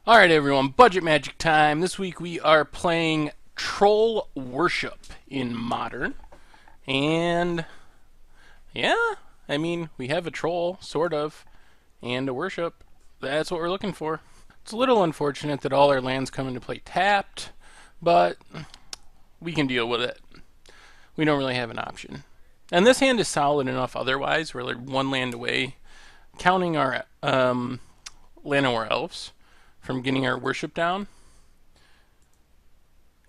Alright everyone, budget magic time. This week we are playing Troll Worship in Modern. And yeah, I mean, we have a troll, sort of, and a worship. That's what we're looking for. It's a little unfortunate that all our lands come into play tapped, but we can deal with it. We don't really have an option. And this hand is solid enough otherwise. We're like one land away, counting our Llanowar Elves from getting our worship down.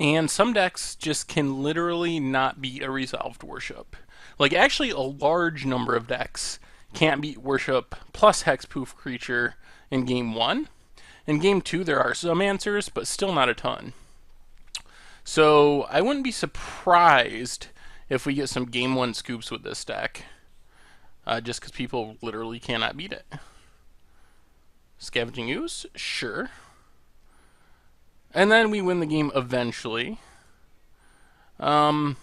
And some decks just can literally not beat a resolved worship. Like, actually, a large number of decks can't beat worship plus hexproof creature in game 1. In game 2, there are some answers, but still not a ton. So, I wouldn't be surprised if we get some game 1 scoops with this deck. Just because people literally cannot beat it. Scavenging Ooze? Sure. And then we win the game eventually. So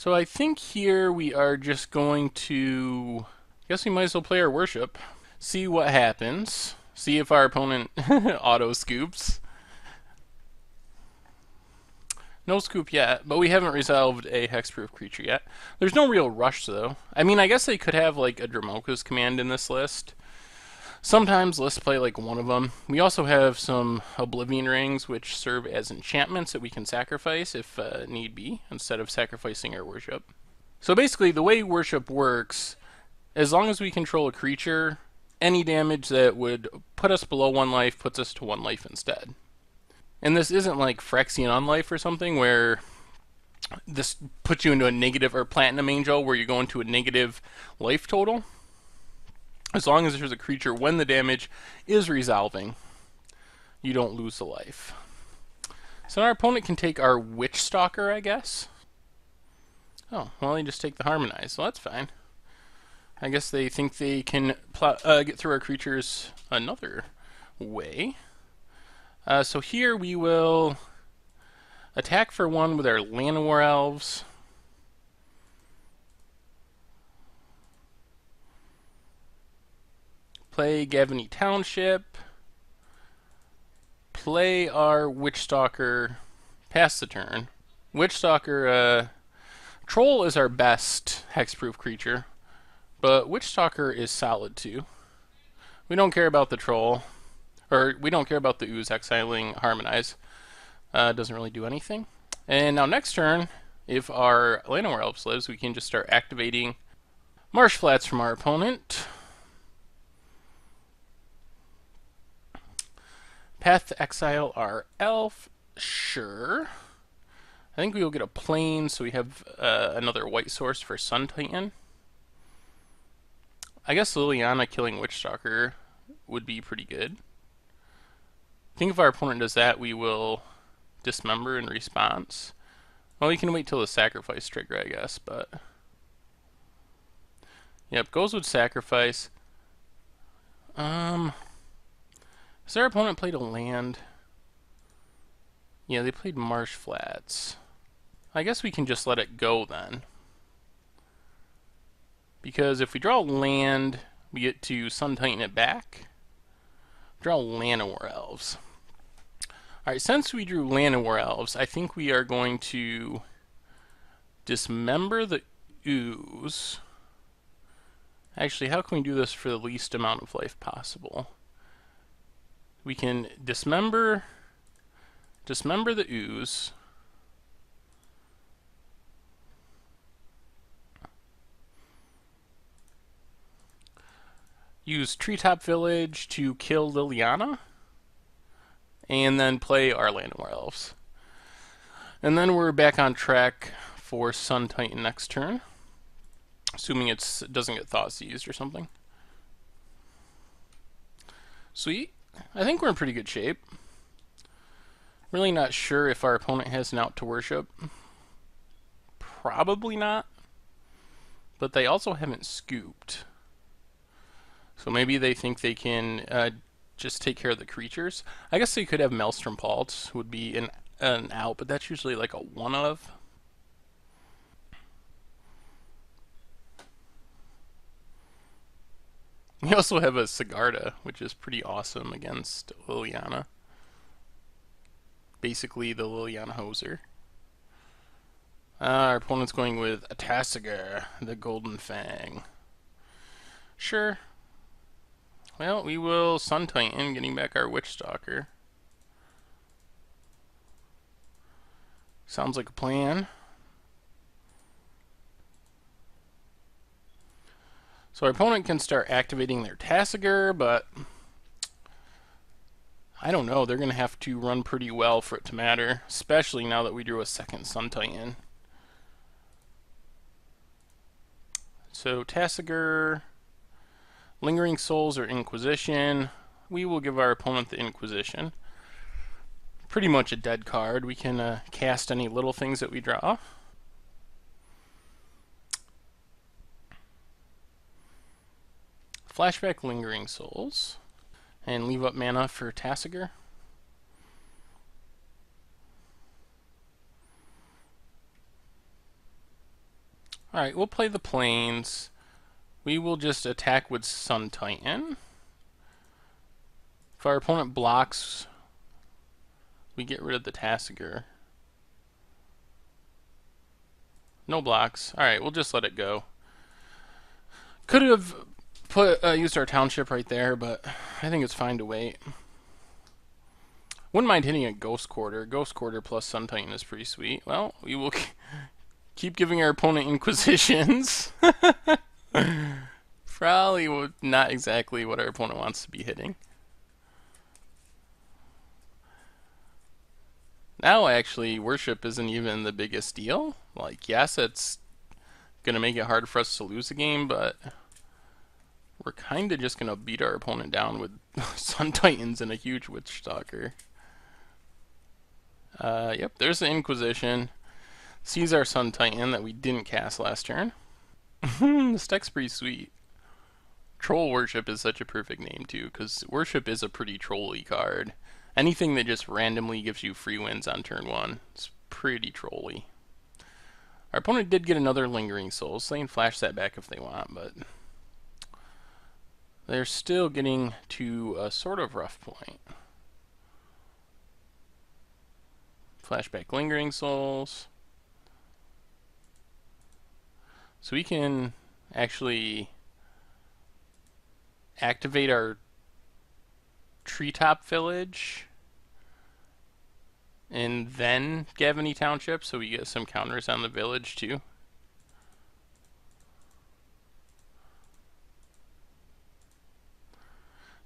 I think here we are just going to... I guess we might as well play our worship. See what happens. See if our opponent auto scoops. No scoop yet, but we haven't resolved a hexproof creature yet. There's no real rush, though. I mean, I guess they could have, like, a Dramoka's command in this list. Sometimes lists play, like, one of them. We also have some Oblivion Rings, which serve as enchantments that we can sacrifice if need be, instead of sacrificing our worship. So basically, the way worship works, as long as we control a creature, any damage that would put us below 1 life puts us to 1 life instead. And this isn't like Phyrexian Unlife or something where this puts you into a negative, or Platinum Angel where you go into a negative life total. As long as there's a creature when the damage is resolving, you don't lose the life. So our opponent can take our Witch Stalker, I guess. Oh, well, they just take the Harmonize. Well, that's fine. I guess they think they can get through our creatures another way. So here we will attack for 1 with our Llanowar Elves. Play Gavany Township. Play our Witchstalker. Pass the turn. Witchstalker, Troll is our best hexproof creature, but Witchstalker is solid too. We don't care about the Troll. Or, we don't care about the Ooze exiling Harmonize. Doesn't really do anything. And now next turn, if our Llanowar Elves lives, we can just start activating Marsh Flats from our opponent. Path to exile our Elf. Sure. I think we will get a Plane, so we have another white source for Sun Titan. I guess Liliana killing Witchstalker would be pretty good. I think if our opponent does that, we will dismember in response. Well, we can wait till the sacrifice trigger, I guess, but... Yep, goes with sacrifice. Has our opponent played a land? Yeah, they played Marsh Flats. I guess we can just let it go then. Because if we draw land, we get to Sun Titan it back. Draw Llanowar Elves. Alright, since we drew Llanowar Elves, I think we are going to dismember the Ooze. Actually, how can we do this for the least amount of life possible? We can dismember the Ooze. Use Treetop Village to kill Liliana. And then play our Llanowar Elves. And then we're back on track for Sun Titan next turn. Assuming it doesn't get Thought Seized or something. Sweet. I think we're in pretty good shape. Really not sure if our opponent has an out to worship. Probably not. But they also haven't scooped. So maybe they think they can just take care of the creatures. I guess they could have Maelstrom Pulse, would be an out, but that's usually like a one of. We also have a Sigarda, which is pretty awesome against Liliana. Basically the Liliana hoser. Our opponent's going with a Tasigur, the Golden Fang. Sure. Well, we will Sun Titan, getting back our Witch Stalker. Sounds like a plan. So our opponent can start activating their Tasigur, but I don't know. They're going to have to run pretty well for it to matter, especially now that we drew a second Sun Titan. So Tasigur, Lingering Souls, or Inquisition. We will give our opponent the Inquisition. Pretty much a dead card. We can cast any little things that we draw. Flashback Lingering Souls. And leave up mana for Tasigur. Alright, we'll play the Plains. We will just attack with Sun Titan. If our opponent blocks, we get rid of the Tasigur. No blocks. Alright, we'll just let it go. Could have used our township right there, but I think it's fine to wait. Wouldn't mind hitting a Ghost Quarter. Ghost Quarter plus Sun Titan is pretty sweet. Well, we will keep giving our opponent Inquisitions. Probably not exactly what our opponent wants to be hitting. Now, actually, Worship isn't even the biggest deal. Like, yes, it's going to make it hard for us to lose a game, but we're kind of just going to beat our opponent down with Sun Titans and a huge Witch Stalker. Yep, there's the Inquisition. Sees our Sun Titan that we didn't cast last turn. This deck's pretty sweet. Troll Worship is such a perfect name, too, because Worship is a pretty trolly card. Anything that just randomly gives you free wins on turn 1 is pretty trolly. Our opponent did get another Lingering Soul, so they can flash that back if they want, but they're still getting to a sort of rough point. Flashback Lingering Souls. So we can actually activate our Treetop Village and then Gavany Township, so we get some counters on the village too.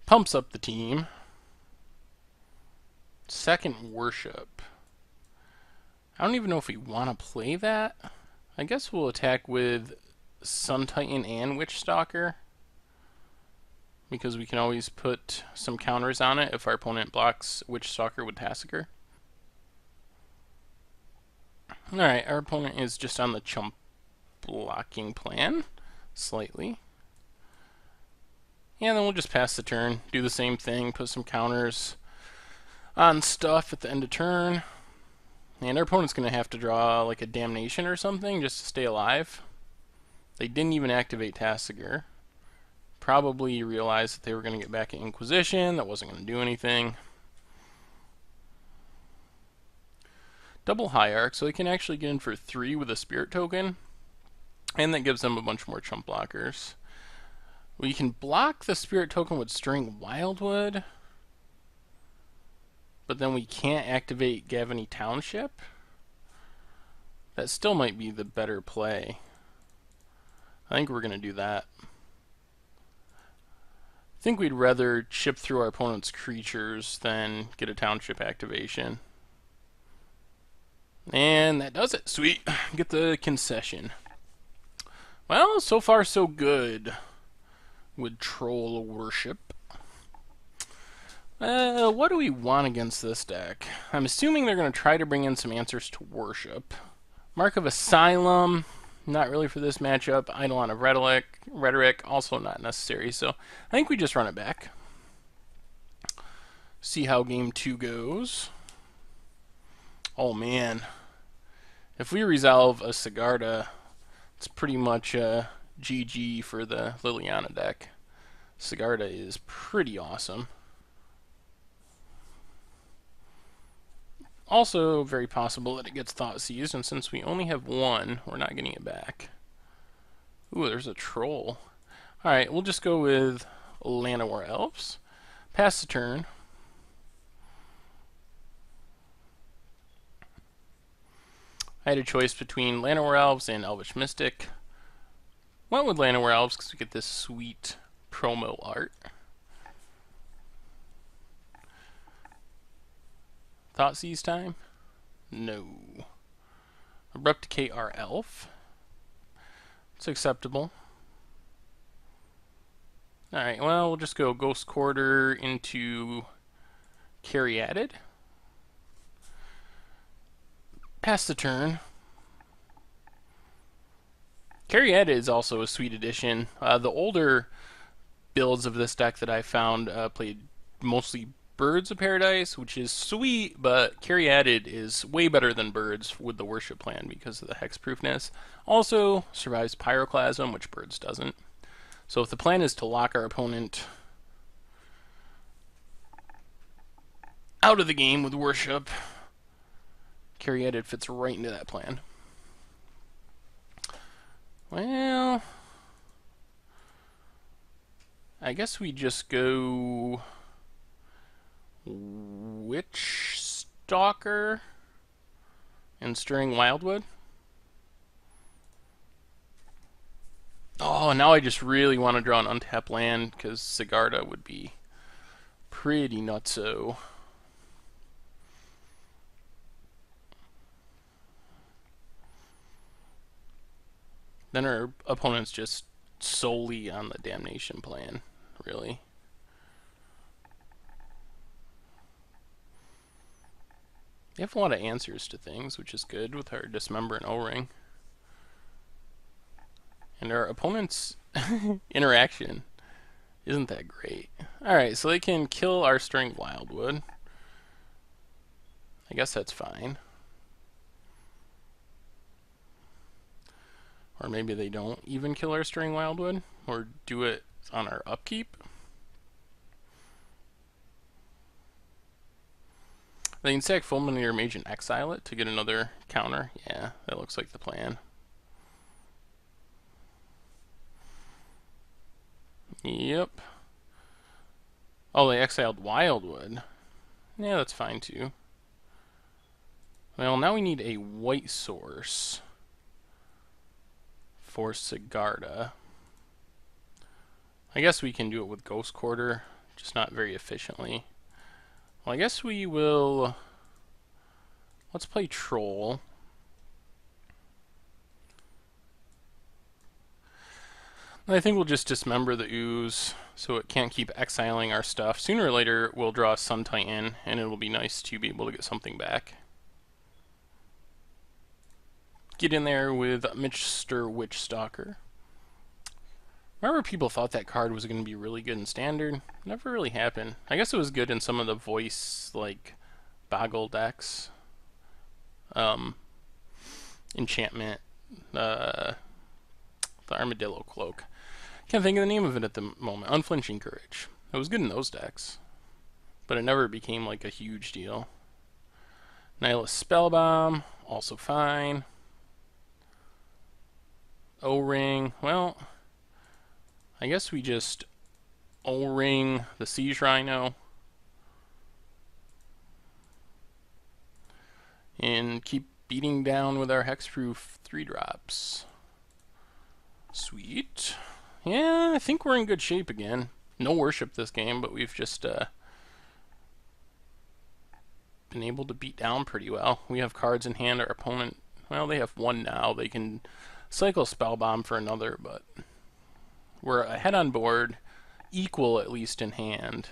Pumps up the team. Second Worship. I don't even know if we want to play that. I guess we'll attack with Sun Titan and Witch Stalker, because we can always put some counters on it if our opponent blocks Witch Stalker with Tasigur. Alright, our opponent is just on the chump blocking plan, slightly. And then we'll just pass the turn, do the same thing, put some counters on stuff at the end of turn. And our opponent's going to have to draw like a Damnation or something just to stay alive. They didn't even activate Tasigur. Probably realized that they were going to get back at Inquisition. That wasn't going to do anything. Double Hierarch, so they can actually get in for 3 with a Spirit Token. And that gives them a bunch more chump blockers. We can block the Spirit Token with String Wildwood, but then we can't activate Gavany Township. That still might be the better play. I think we're going to do that. I think we'd rather chip through our opponent's creatures than get a township activation. And that does it. Sweet. Get the concession. Well, so far so good with Troll Worship. What do we want against this deck? I'm assuming they're going to try to bring in some answers to Worship. Mark of Asylum, not really for this matchup. Eidolon of Rhetoric, also not necessary. So I think we just run it back. See how game 2 goes. Oh man. If we resolve a Sigarda, it's pretty much GG for the Liliana deck. Sigarda is pretty awesome. Also, very possible that it gets Thought Seized, and since we only have one, we're not getting it back. Ooh, there's a troll. Alright, we'll just go with Llanowar Elves. Pass the turn. I had a choice between Llanowar Elves and Elvish Mystic. Went with Llanowar Elves because we get this sweet promo art. Thoughtseize time? No. Abrupt Decay our Elf. It's acceptable. Alright, well, we'll just go Ghost Quarter into Caryatid. Pass the turn. Caryatid is also a sweet addition. The older builds of this deck that I found played mostly Birds of Paradise, which is sweet, but Caryatid is way better than Birds with the Worship Plan because of the hexproofness. Also survives Pyroclasm, which Birds doesn't. So if the plan is to lock our opponent out of the game with Worship, Caryatid fits right into that plan. Well, I guess we just go Witch Stalker and Stirring Wildwood. Oh, now I just really want to draw an untapped land because Sigarda would be pretty nutso. Then our opponent's just solely on the Damnation plan, really. They have a lot of answers to things, which is good with our Dismember and O-Ring. And our opponent's interaction isn't that great. Alright, so they can kill our Stirring Wildwood. I guess that's fine. Or maybe they don't even kill our Stirring Wildwood, or do it on our upkeep. They can sack Fulminator Mage and exile it to get another counter. Yeah, that looks like the plan. Yep. Oh, they exiled Wildwood. Yeah, that's fine too. Well, now we need a white source for Sigarda. I guess we can do it with Ghost Quarter, just not very efficiently. Well, I guess we will... Let's play Troll. And I think we'll just dismember the Ooze so it can't keep exiling our stuff. Sooner or later, we'll draw a Sun Titan, and it'll be nice to be able to get something back. Get in there with Mr. Witch Stalker. Remember people thought that card was going to be really good in Standard? Never really happened. I guess it was good in some of the voice, like, Boggle decks. Enchantment. The Armadillo Cloak. Can't think of the name of it at the moment. Unflinching Courage. It was good in those decks. But it never became, like, a huge deal. Nihilist Spellbomb. Also fine. O-Ring. Well... I guess we just O-Ring the Siege Rhino and keep beating down with our hexproof 3-drops. Sweet. Yeah, I think we're in good shape again. No worship this game, but we've just been able to beat down pretty well. We have cards in hand. Our opponent, well, they have one now. They can cycle Spellbomb for another, but... We're ahead on board, equal at least in hand.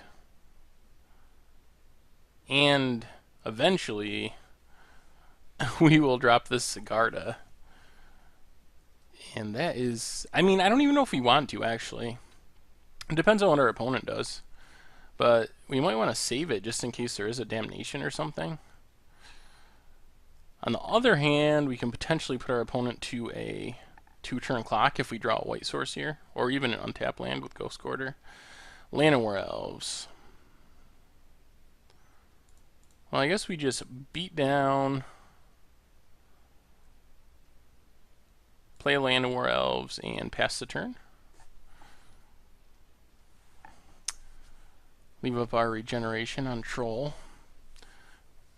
And eventually, we will drop this Sigarda. And that is... I mean, I don't even know if we want to, actually. It depends on what our opponent does. But we might want to save it just in case there is a Damnation or something. On the other hand, we can potentially put our opponent to a... 2-turn clock if we draw a white source here, or even an untapped land with Ghost Quarter. Llanowar Elves. Well, I guess we just beat down, play Llanowar Elves, and pass the turn. Leave up our regeneration on Troll.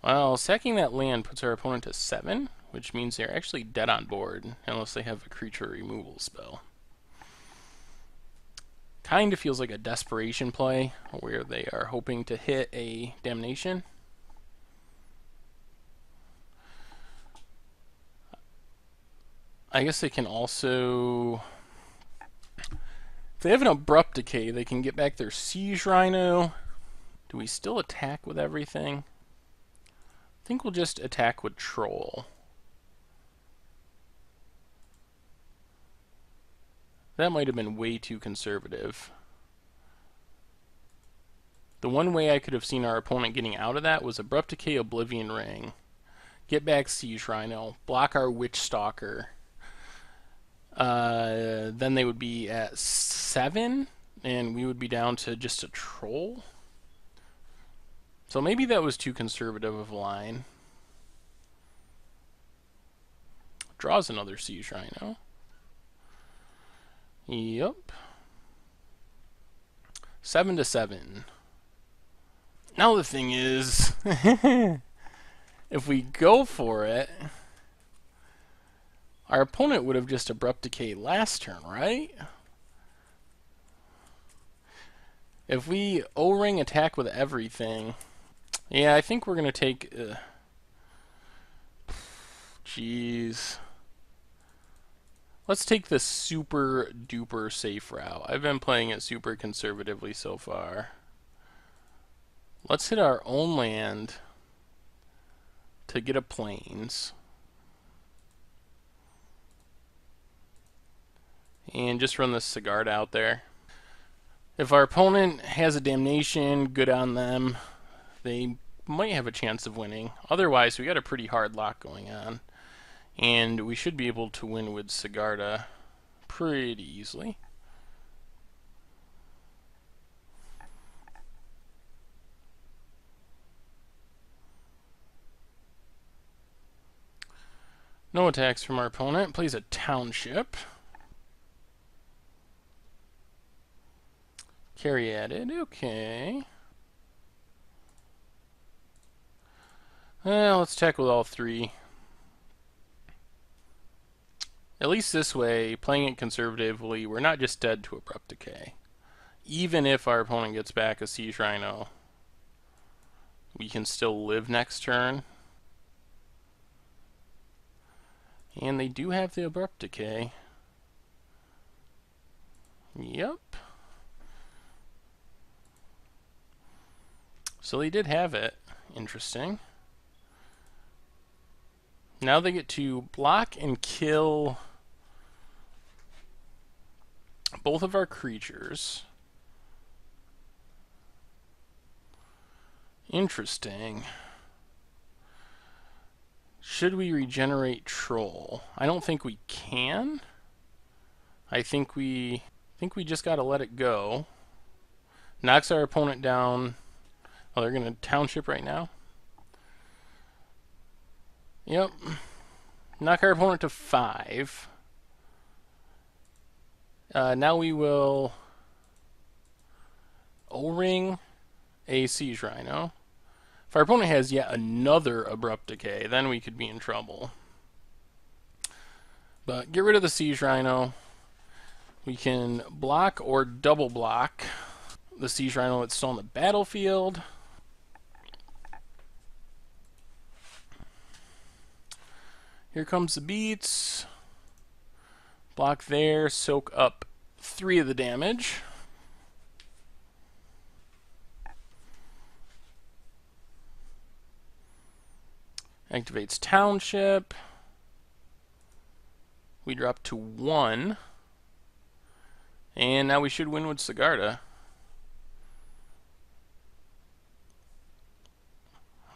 Well, sacking that land puts our opponent to 7, which means they're actually dead on board, unless they have a creature removal spell. Kind of feels like a desperation play, where they are hoping to hit a damnation. I guess they can also, if they have an Abrupt Decay, they can get back their Siege Rhino. Do we still attack with everything? I think we'll just attack with Troll. That might have been way too conservative. The one way I could have seen our opponent getting out of that was Abrupt Decay, Oblivion Ring, get back Siege Rhino, block our Witch Stalker. Then they would be at 7, and we would be down to just a Troll. So maybe that was too conservative of a line. Draws another Siege Rhino. Yep. 7 to 7. Now the thing is, if we go for it, our opponent would have just Abrupt Decay last turn, right? If we O-Ring attack with everything, yeah, I think we're going to take... Jeez. Let's take the super duper safe route. I've been playing it super conservatively so far. Let's hit our own land to get a Plains. And just run this Sigarda out there. If our opponent has a Damnation, good on them. They might have a chance of winning. Otherwise, we got a pretty hard lock going on. And we should be able to win with Sigarda pretty easily. No attacks from our opponent. Plays a Township. Carry added. Okay. Well, let's check with all 3. At least this way, playing it conservatively, we're not just dead to Abrupt Decay. Even if our opponent gets back a Siege Rhino, we can still live next turn. And they do have the Abrupt Decay. Yep. So they did have it. Interesting. Now they get to block and kill both of our creatures. Interesting. Should we regenerate Troll? I don't think we can. I think we just gotta let it go. Knocks our opponent down. Oh, they're gonna Township right now. Yep. Knock our opponent to 5. Now we will O-Ring a Siege Rhino. If our opponent has yet another Abrupt Decay, then we could be in trouble. But get rid of the Siege Rhino. We can block or double block the Siege Rhino that's still on the battlefield. Here comes the beats. Block there, soak up 3 of the damage. Activates Township. We drop to 1. And now we should win with Sigarda.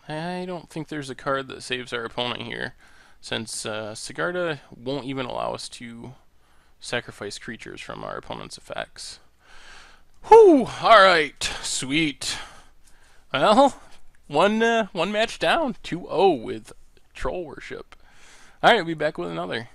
I don't think there's a card that saves our opponent here, since Sigarda won't even allow us to sacrifice creatures from our opponent's effects. Whew, alright, sweet. Well, one match down, 2-0 with Troll Worship. Alright, we'll be back with another.